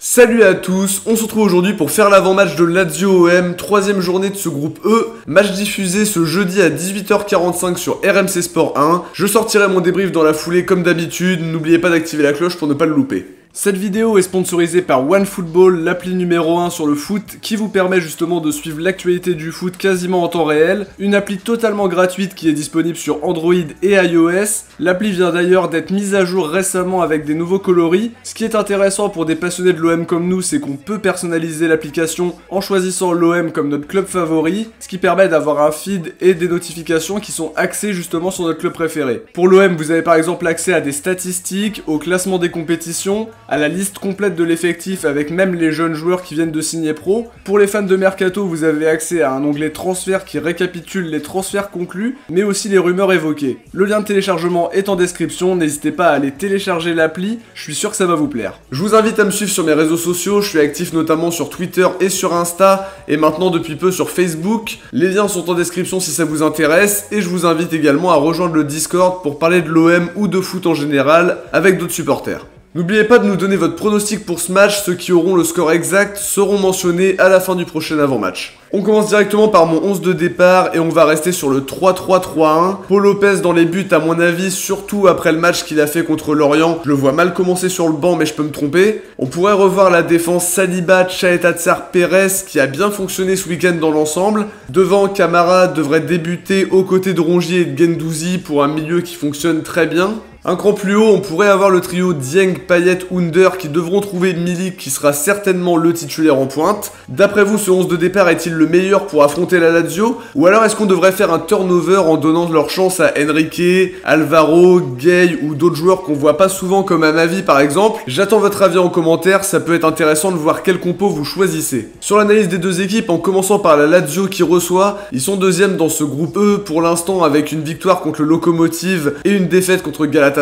Salut à tous, on se retrouve aujourd'hui pour faire l'avant-match de Lazio OM, troisième journée de ce groupe E, match diffusé ce jeudi à 18h45 sur RMC Sport 1. Je sortirai mon débrief dans la foulée comme d'habitude, n'oubliez pas d'activer la cloche pour ne pas le louper. Cette vidéo est sponsorisée par OneFootball, l'appli numéro 1 sur le foot, qui vous permet justement de suivre l'actualité du foot quasiment en temps réel. Une appli totalement gratuite qui est disponible sur Android et iOS. L'appli vient d'ailleurs d'être mise à jour récemment avec des nouveaux coloris. Ce qui est intéressant pour des passionnés de l'OM comme nous, c'est qu'on peut personnaliser l'application en choisissant l'OM comme notre club favori, ce qui permet d'avoir un feed et des notifications qui sont axées justement sur notre club préféré. Pour l'OM, vous avez par exemple accès à des statistiques, au classement des compétitions, à la liste complète de l'effectif avec même les jeunes joueurs qui viennent de signer pro. Pour les fans de Mercato, vous avez accès à un onglet transfert qui récapitule les transferts conclus, mais aussi les rumeurs évoquées. Le lien de téléchargement est en description, n'hésitez pas à aller télécharger l'appli, je suis sûr que ça va vous plaire. Je vous invite à me suivre sur mes réseaux sociaux, je suis actif notamment sur Twitter et sur Insta, et maintenant depuis peu sur Facebook. Les liens sont en description si ça vous intéresse, et je vous invite également à rejoindre le Discord pour parler de l'OM ou de foot en général avec d'autres supporters. N'oubliez pas de nous donner votre pronostic pour ce match, ceux qui auront le score exact seront mentionnés à la fin du prochain avant-match. On commence directement par mon 11 de départ et on va rester sur le 3-3-3-1. Paul Lopez dans les buts à mon avis, surtout après le match qu'il a fait contre Lorient. Je le vois mal commencer sur le banc mais je peux me tromper. On pourrait revoir la défense Saliba, Chaeta Tsar, Perez qui a bien fonctionné ce week-end dans l'ensemble. Devant, Camara devrait débuter aux côtés de Rongier et de Guendouzi pour un milieu qui fonctionne très bien. Un cran plus haut, on pourrait avoir le trio Dieng, Payet, Under qui devront trouver Milik qui sera certainement le titulaire en pointe. D'après vous, ce 11 de départ est-il le meilleur pour affronter la Lazio? Ou alors est-ce qu'on devrait faire un turnover en donnant leur chance à Enrique, Alvaro, Gay ou d'autres joueurs qu'on voit pas souvent comme Amavi par exemple? J'attends votre avis en commentaire, ça peut être intéressant de voir quel compo vous choisissez. Sur l'analyse des deux équipes, en commençant par la Lazio qui reçoit, ils sont deuxièmes dans ce groupe E pour l'instant avec une victoire contre le Lokomotiv et une défaite contre Galatasaray.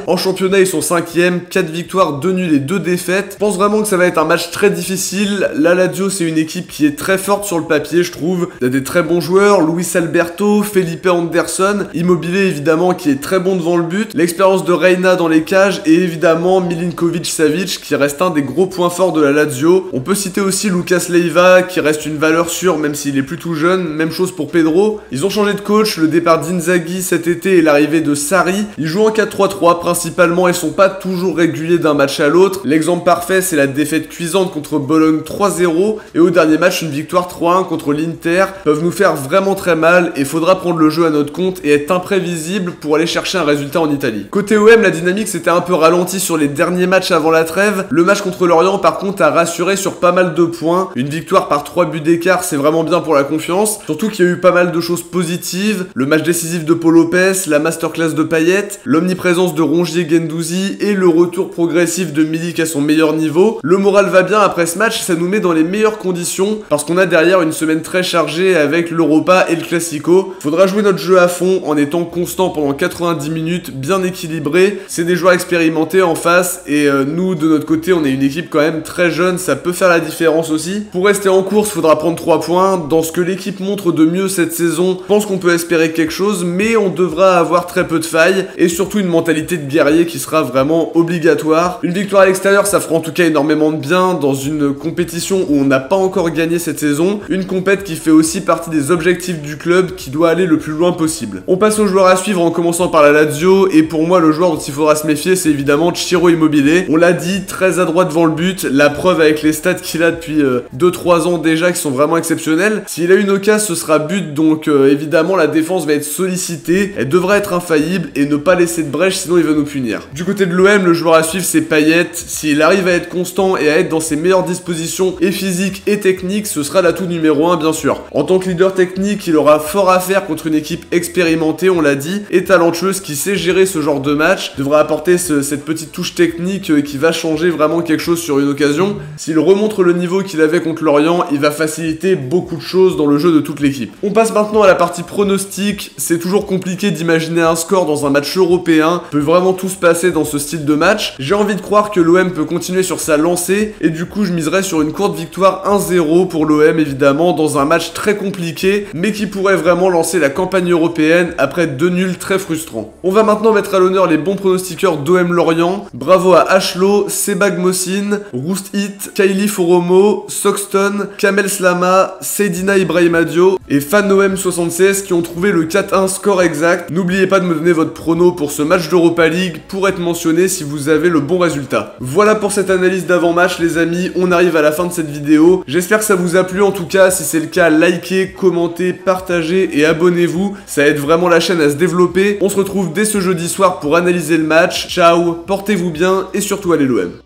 En championnat ils sont 5ème, 4 victoires, 2 nuls et 2 défaites. Je pense vraiment que ça va être un match très difficile. La Lazio c'est une équipe qui est très forte sur le papier je trouve. Il y a des très bons joueurs, Luis Alberto, Felipe Anderson, Immobile évidemment qui est très bon devant le but, l'expérience de Reina dans les cages et évidemment Milinkovic-Savic qui reste un des gros points forts de la Lazio. On peut citer aussi Lucas Leiva qui reste une valeur sûre même s'il est plus tout jeune, même chose pour Pedro. Ils ont changé de coach, le départ d'Inzaghi cet été et l'arrivée de Sarri. Ils jouent en 4-3-3 principalement et sont pas toujours réguliers d'un match à l'autre. L'exemple parfait c'est la défaite cuisante contre Bologne 3-0 et au dernier match une victoire 3-1 contre l'Inter. Peuvent nous faire vraiment très mal et faudra prendre le jeu à notre compte et être imprévisible pour aller chercher un résultat en Italie. Côté OM, la dynamique s'était un peu ralentie sur les derniers matchs avant la trêve. Le match contre Lorient par contre a rassuré sur pas mal de points. Une victoire par 3 buts d'écart c'est vraiment bien pour la confiance. Surtout qu'il y a eu pas mal de choses positives. Le match décisif de Paul Lopez, la masterclass de Payet, l'omniprésence de Rongier, Guendouzi et le retour progressif de Milik à son meilleur niveau. Le moral va bien après ce match, ça nous met dans les meilleures conditions parce qu'on a derrière une semaine très chargée avec l'Europa et le Classico. Faudra jouer notre jeu à fond en étant constant pendant 90 minutes, bien équilibré. C'est des joueurs expérimentés en face et nous de notre côté on est une équipe quand même très jeune, ça peut faire la différence aussi. Pour rester en course, faudra prendre 3 points. Dans ce que l'équipe montre de mieux cette saison, je pense qu'on peut espérer quelque chose, mais on devra avoir très peu de failles et surtout une mentalité de guerrier qui sera vraiment obligatoire. Une victoire à l'extérieur ça fera en tout cas énormément de bien dans une compétition où on n'a pas encore gagné cette saison, une compète qui fait aussi partie des objectifs du club qui doit aller le plus loin possible. On passe aux joueurs à suivre en commençant par la Lazio et pour moi le joueur dont il faudra se méfier c'est évidemment Ciro Immobile. On l'a dit, très adroit devant le but, la preuve avec les stats qu'il a depuis 2-3 ans déjà qui sont vraiment exceptionnels. S'il a une occasion ce sera but donc évidemment la défense va être sollicitée, elle devrait être infaillible et ne pas laisser de brèche sinon il va nous punir. Du côté de l'OM, le joueur à suivre c'est Payet. S'il arrive à être constant et à être dans ses meilleures dispositions et physiques et techniques, ce sera l'atout numéro 1 bien sûr. En tant que leader technique, il aura fort à faire contre une équipe expérimentée, on l'a dit, et talentueuse qui sait gérer ce genre de match, devra apporter cette petite touche technique qui va changer vraiment quelque chose sur une occasion. S'il remontre le niveau qu'il avait contre Lorient, il va faciliter beaucoup de choses dans le jeu de toute l'équipe. On passe maintenant à la partie pronostic. C'est toujours compliqué d'imaginer un score dans un match européen européen. Peut vraiment tout se passer dans ce style de match. J'ai envie de croire que l'OM peut continuer sur sa lancée et du coup je miserais sur une courte victoire 1-0 pour l'OM évidemment dans un match très compliqué mais qui pourrait vraiment lancer la campagne européenne après 2 nuls très frustrants. On va maintenant mettre à l'honneur les bons pronostiqueurs d'OM Lorient. Bravo à Ashlo, Sebag Mosin, Roust Hit, Kylie Foromo, Soxton, Kamel Slama, Seydina Ibrahimadio et FanOM76 qui ont trouvé le 4-1 score exact. N'oubliez pas de me donner votre prono pour ce match d'Europa League pour être mentionné si vous avez le bon résultat. Voilà pour cette analyse d'avant-match les amis, on arrive à la fin de cette vidéo. J'espère que ça vous a plu en tout cas, si c'est le cas, likez, commentez, partagez et abonnez-vous. Ça aide vraiment la chaîne à se développer. On se retrouve dès ce jeudi soir pour analyser le match. Ciao, portez-vous bien et surtout allez l'OM.